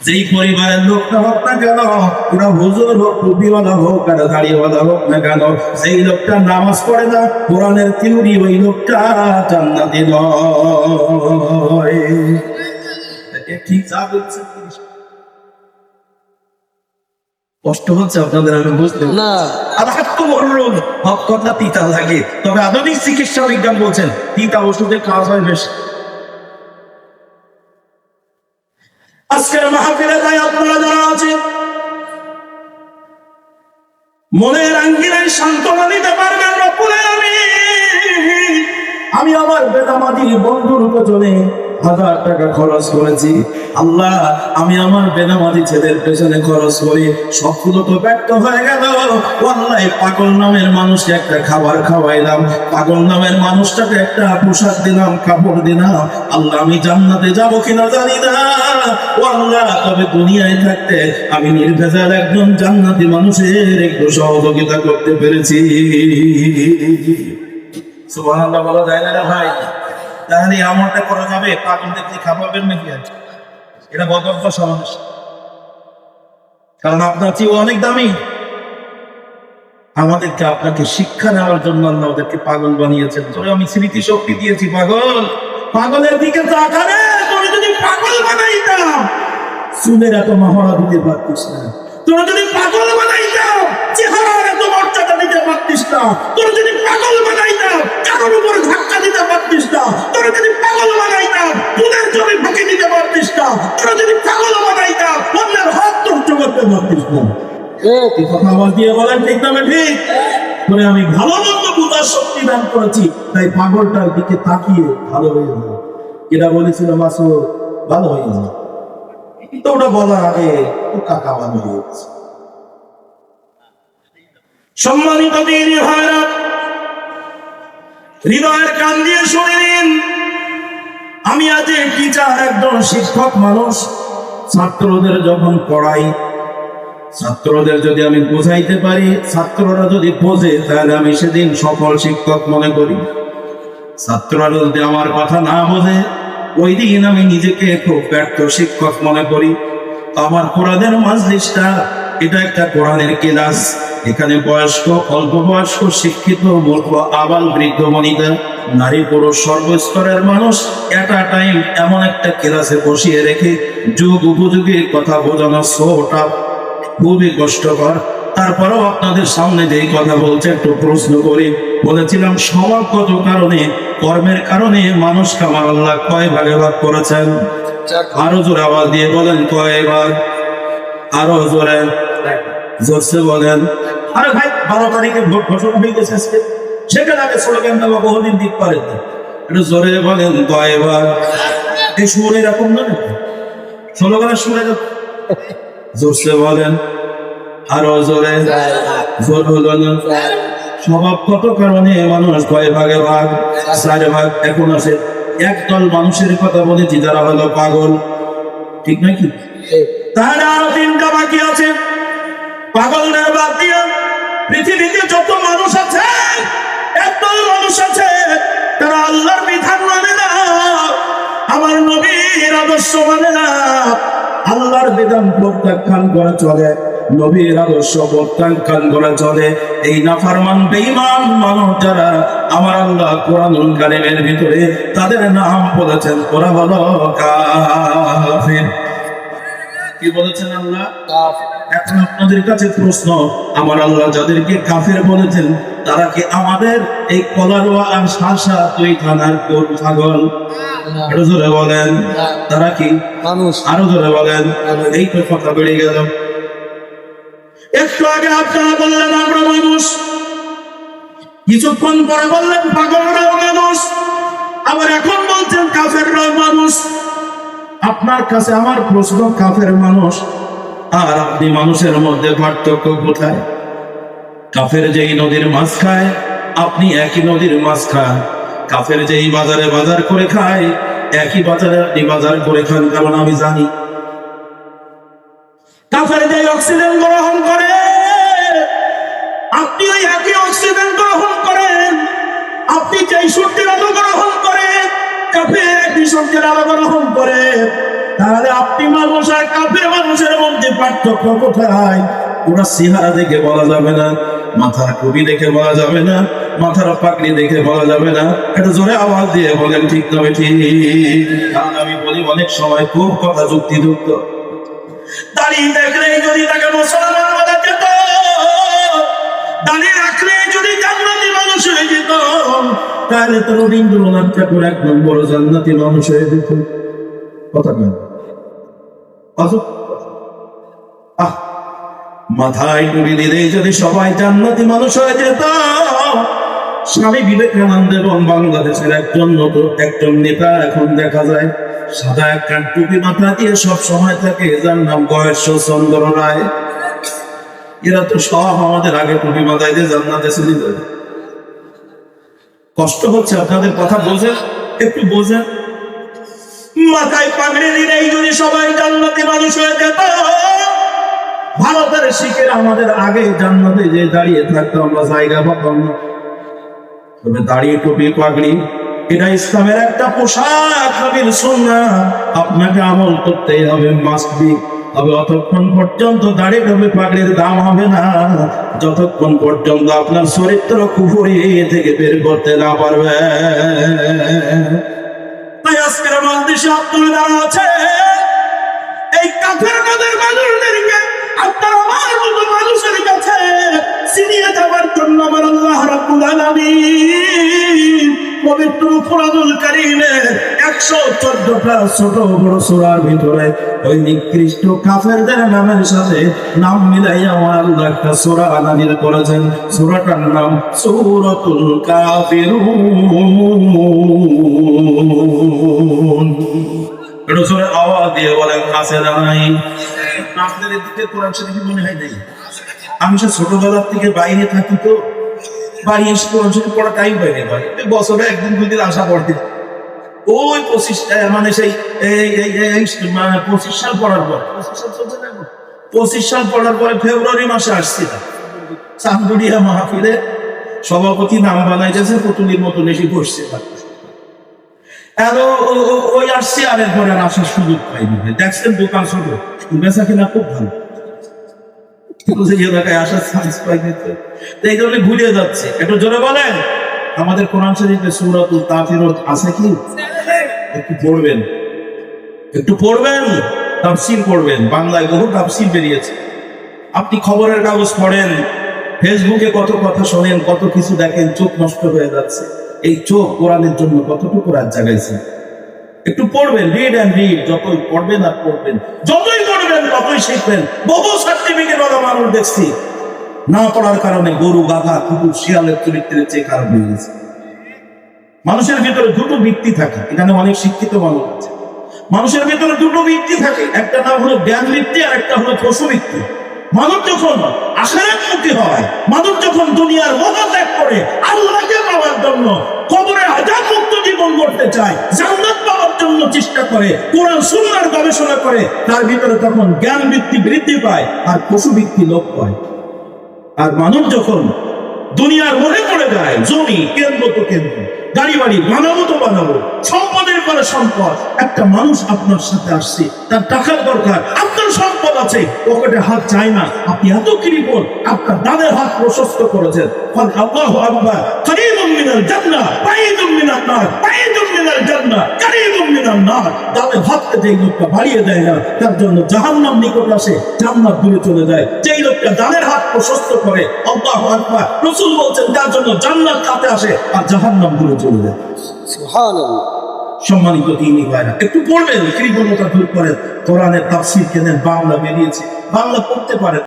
যেই পরিবারের লোকটা হোক না কেন, ওরা হুজুর হোক, টুপিওয়ালা হোক আর দাড়িওয়ালা হোক না কেন, সেই লোকটা নামাজ পড়ে না, কোরআনের থিওরি, ওই লোকটা জান্নাতি নয়। ঠিক যা বলছে, কষ্ট হচ্ছে আপনাদের, আমি বুঝতে না আবার তো বড় রোগ, হক কথা তিতা লাগে, তবে আধুনিক চিকিৎসা বিজ্ঞান বলছেন তিতা ওষুধের কাজ হয় বেশি। আজকের মাহফিলে তাই আপনারা যারা আছেন, মনের আঙ্গিনায় সান্ত্বনা দিতে পারবেন রব্বুল আলামিন। আমি আমার বেদামাদি বন্ধুর পেছনে 1000 টাকা খরচ করেছি, আল্লাহ আমি আমার বেদামাদি ছেলের পেছনে খরচ করি, সবগুলো তো ব্যর্থ হয়ে গেল। আল্লাহ পাগল নামের মানুষকে একটা খাবার খাওয়াইলাম, পাগল নামের মানুষটাকে একটা পোশাক দিলাম, কাপড় দিলাম, আল্লাহ আমি জান্নাতে যাবো কিনা জানি না। আল্লাহ তবে দুনিয়ায় থাকতে আমি নির্ভেজাল একজন জান্নাতি মানুষের একটু সহযোগিতা করতে পেরেছি। সুবহানাল্লাহ বলা যায় না রে ভাই? তাহলে আমলটা করা যাবে? পাগল দেখতে খাওয়াবেন নাকি? এটা বদভ্যাস সমাবেশ, কারণ আপনার চেয়ে অনেক দামি। আমাদেরকে আপনাকে শিক্ষা নেওয়ার জন্য আল্লাহ ওদেরকে পাগল বানিয়েছেন। তোরে আমি স্মৃতি শক্তি দিয়েছি, পাগল পাগলের দিকে তাকালে তোরে যদি পাগল বানাইতাম চুলের এত মহড়া দিতে পারতিস না, তোরা যদি পাগল বানাইতাম চেহারার এত মর্যাদা দিতে পারতিস না, তোরা যদি পাগল বানাইতাম কারোর উপর ধাক্কা দিতে পারতিস না, তোরা যদি পাগল বানাইতাম তোদের জমি ফাঁকি দিতে পারতিস না, তোরা যদি পাগল বানাইতাম অন্যের হাত নষ্ট করতে পারতিস না। এই কথা আওয়াজ দিয়ে বলেন ঠিক না ঠিক? মানে আমি ভালো মন্দ বুঝার শক্তি দান করেছি, তাই পাগলটার দিকে তাকিয়ে ভালো হয়ে যাবে। এরা বলেছিল মাসুদ ভালো হয়ে যাবে, তো ওটা বলার আগে ও কাকা ভালো হয়ে গেছে। সম্মানিত দিনী ভাইরা, হৃদয়ের কান দিয়ে শুনে নিন, আমি আজ টিচার, একজন শিক্ষক মানুষ। ছাত্রদের যখন পড়াই, ছাত্রদের যদি আমি বোঝাইতে পারি, ছাত্ররা যদি বোঝে, তাহলে আমি সেদিন সফল শিক্ষক মনে করি। ছাত্ররা যদি আমার কথা না বোঝে, ওই দিন আমি নিজেকে খুব ব্যর্থ শিক্ষক মনে করি। আমার কোরআনের মাজলিসটা এটা একটা কোরআনের ক্লাস। এখানে বয়স্ক, অল্প বয়স্ক, শিক্ষিত, মূর্খ, আবাল, বৃদ্ধ, বনিতা, নারী, পুরুষ, সর্বস্তরের মানুষ এট আ টাইম এমন একটা ক্লাসে বসিয়ে রেখে যুগ উপযোগী কথা বোঝানো সোটা খুবই কষ্টকর। তারপরেও আপনাদের সামনে যেই কথা বলছে একটু প্রশ্ন করি। বলেছিলাম স্বভাবগত কারণে, কর্মের কারণে মানুষকে আমার আল্লাহ কয় ভাগে ভাগ করেছেন? আরো জোরে আওয়াজ দিয়ে বলেন, কয় ভাগ? আরো জোরে, জোরসে বলেন। আরে ভাই 12 তারিখে ভোট ঘোষণা হয়ে গেছে আজকে, সেখানে আগে স্লোগান দেওয়া বহুদিন দিক পারেন, একটু জোরে বলেন কয় ভাগ? এই সুর এরকম না, স্লোগানের সুরে জোরসে বলেন, আরো জোরে, জোর হলো না। স্বভাবগত কারণে মানুষ কয় ভাগে ভাগ? 4 ভাগ। এখন আছে একদল মানুষের কথা বলেছি যারা হলো পাগল, ঠিক নাকি? তাহলে আরো 3টা বাকি আছে। পাগলদের বাদ দিয়ে পৃথিবীতে যত মানুষ আছে, একদল মানুষ আছে তারা আল্লাহর বিধান মানে না, আমার নবীর আদর্শ মানে না, আল্লাহর বিধান প্রত্যাখ্যান করে চলে, নবীর আদর্শ প্রত্যাখ্যান করে চলে। এই নাফরমান বেঈমান মানুষ যারা, আমার আল্লাহ কোরআনুল কারীমের ভিতরে তাদের নাম বলেছেন, ওরা হলো কাফির। কি বলেছেন আল্লাহ? কাফির। এখন আপনাদের কাছে প্রশ্ন, আমার আল্লাহ যাদেরকে কাফের বলেছেন তারা কি আমাদের এই কলারোয়া আর শাসা দুই থানার কোন ছাগল? আরো জোরে বলেন, তারা কি মানুষ? আরো জোরে বলেন, এই তো কথা বেড়ে গেল। একটু আগে আপনারা বললেন আমরা মানুষ, কিছুক্ষণ পরে বললেন পাগলরাও মানুষ, আবার এখন বলছেন কাফেররাও মানুষ। আপনার কাছে আমার প্রশ্ন, কাফের মানুষ আর আপনি মানুষের মধ্যে পার্থক্য কোথায়? কাফের যেই নদীর মাছ খায়, আপনি একই নদীর মাছ খান। কাফের যেই বাজারে বাজার করে খায়, একই বাজারে আপনি বাজার করে খান। কারণ আমি জানি কাফের যেই অক্সিজেন গ্রহণ করে, আপনি ওই একই অক্সিজেন গ্রহণ করেন। আপনি যেই সূর্যের আলো গ্রহণ করেন, কাফের একই সূর্যের আলো গ্রহণ করে। তাহলে আপনি মানুষ আর কাফের পার্থক্য কোথায়? ওরা চেহারা দেখে বলা যাবে না, মাথার টুপি দেখে বলা যাবে না, মাথার পাগড়ি দেখে বলা যাবে না। একটু জোরে আওয়াজ দিয়ে বলেন ঠিক তবে ঠিক। কারণ আমি বলি অনেক সময় খুব কথা যুক্তিযুক্ত। দাঁড়িয়ে দেখলেই যদি তাকে মুসলমান বলা যেত, দাঁড়িয়ে রাখলে যদি জান্নাতি মানুষ হয়ে যেত, তাহলে তো রবীন্দ্রনাথ ঠাকুর এক নম্বর জান্নাতি মানুষ হয়ে যেত। কথা কেন? মাথায় টুপি দিলেই যদি সবাই জান্নাতি মানুষ হয়ে যেত, স্বামী বিবেকানন্দ এবং বাংলাদেশের একজন নেতা এখন দেখা যায় সাদা একটা টুপি মাথা দিয়ে সব সময় থাকে, যার নাম গয়েশ্বরচন্দ্র রায়। এরা তো সব আমাদের আগে টুপি মাথায় দিয়ে জান্নাতে চলে যাবে। কষ্ট হচ্ছে আপনাদের, কথা বোঝেন, একটু বোঝেন। মাথায় পাগড়ি দিলেই যদি সবাই জান্নাতি মানুষ হয়ে যেত, ভারতের শিখের আমাদের আগে জান্নাতে যে দাঁড়িয়ে থাকতো, আমরা জায়গা পাতাম না। তবে দাঁড়িয়ে টুপি পাগড়ি এটা ইসলামের একটা পোশাক, নবীর সুন্নাহ। আপনাকে আমল করতেই হবে, মাস্ট বি। তবে অতক্ষণ পর্যন্ত দাঁড়িয়ে টুপি পাগড়ির দাম হবে না যতক্ষণ পর্যন্ত আপনার চরিত্র কুফরি থেকে বের করতে না পারবে। তাই আজকের বাংলাদেশে আপনারা আছে এই কাফের কাদের মানুষদেরকে আপনার আমার মতো মানুষের কাছে চিনিয়ে যাওয়ার জন্য আমার আল্লাহ রাব্বুল আলামিন পবিত্র কোরআনুল কারীমের 114টা ছোট বড় সূরার ভিতরে ওই নিকৃষ্ট কাফেরদের নামের সাথে নাম মিলাইয়া আমার আল্লাহ একটা সূরা নাযিল করেছেন। সূরাটার নাম সূরাতুল কাফিরুন। এটা সূরা আওয়াজ দিয়ে বলেন আছে না নাই? আপনাদের দিকে কোরআন শরীফ মনে হয় নাই? আমি সে ছোটবেলার থেকে বাইরে থাকি, তো বাড়ি এসে কোরআন শরীফ পড়া টাইম পাই না ভাই। বছরে একদিন দুদিন আসা পড়তে ওই 25 মানে সেই 25 সাল পড়ার পর 25 সাল পড়ার পরে ফেব্রুয়ারি মাসে আসছি না চান্দুরিয়া মাহফিলে সভাপতি নাম বানাইতেছে, পুতুলির মতন এসে বসছে। ওই আসছি, আর এরপরে আসার সুযোগ পাইনি। দেখছেন দোকান ছোট, বেচা কিনা খুব ভালো, এলাকায় আসার চান্স পাইনি, এই জন্য ভুলে যাচ্ছে। একটু জোরে বলেন আমাদের কোরআন শরীফে সূরাতুল কাফিরুন আছে কি? একটু পড়বেন, একটু পড়বেন, তাফসীর পড়বেন। বাংলায় বহু তাফসীর বেরিয়েছে। আপনি খবরের কাগজ পড়েন, ফেসবুকে কত কথা শোনেন, কত কিছু দেখেন, চোখ নষ্ট হয়ে যাচ্ছে। এই চোখ কোরআনের জন্য কতটুকু রাত জাগাইছে? একটু পড়বেন, রিড অ্যান্ড রিড। যতই পড়বেন আর পড়বেন, যতই পড়বেন ততই শিখবেন। বহু সার্টিফিকেট ওরা মানুষ দেখছি না পড়ার কারণে গরু, গাধা, কুকুর, শিয়ালের চরিত্রের চেয়ে খারাপ হয়ে গেছে। মানুষের ভিতরে দুটো বৃত্তি থাকে, এখানে অনেক শিক্ষিত মানুষ আছে। মানুষের ভিতরে দুটো বৃত্তি থাকে, একটা নাম হলো জ্ঞান বৃত্তি আর একটা হলো পশু বৃত্তি। মানুষ যখন আখিরাতমুখী হয়, মানুষ যখন দুনিয়ার মোহ ত্যাগ করে আল্লাহকে পাওয়ার জন্য কবরে আযাব মুক্ত জীবন গড়তে চায়, জান্নাত পাওয়ার জন্য চেষ্টা করে, কোরআন সুন্নাহর গবেষণা করে, তার ভিতরে তখন জ্ঞান বৃত্তি বৃদ্ধি পায় আর পশু বৃত্তি লোপ পায়। আর মানুষ যখন দুনিয়ার মোহে পড়ে যায়, জমি কেন্দ্র তো কেন্দ্র, গাড়ি বাড়ি বানাবো তো বানাবো, সম্পদের পরে সম্পদ। একটা মানুষ আপনার সাথে আসছে, তার টাকার দরকার, আপনার সম্পদ আছে, পকেটে হাত চায় না, আপনি এত কৃপণ, আপনার দানের হাত প্রশস্ত করেছেন। আল্লাহু আকবার, কারীমুম মিনাল জান্নাহ, বাঈদুম মিনান নার, বাঈদুম মিনাল জান্নাহ, কারীমুম মিনান নার। দানের হাতকে যেই লোকটা বাড়িয়ে দেয় না, তার জন্য জাহান্নাম নিকট আসে, জান্নাত দূরে চলে যায়। যেই লোকটা দানের হাত প্রশস্ত করে, আল্লাহু আকবার, রাসূল বলছেন তার জন্য জান্নাত কাছে আসে আর জাহান্নাম দূরে চলে যায়। সুবহানাল্লাহ। সম্মানিত দ্বীনী ভাইরা, একটু পড়বেন, কৃপণতা দূর করেন। কোরআনের তাফসীর কেনেন, বাংলা বেরিয়েছে, বাংলা পড়তে পারেন।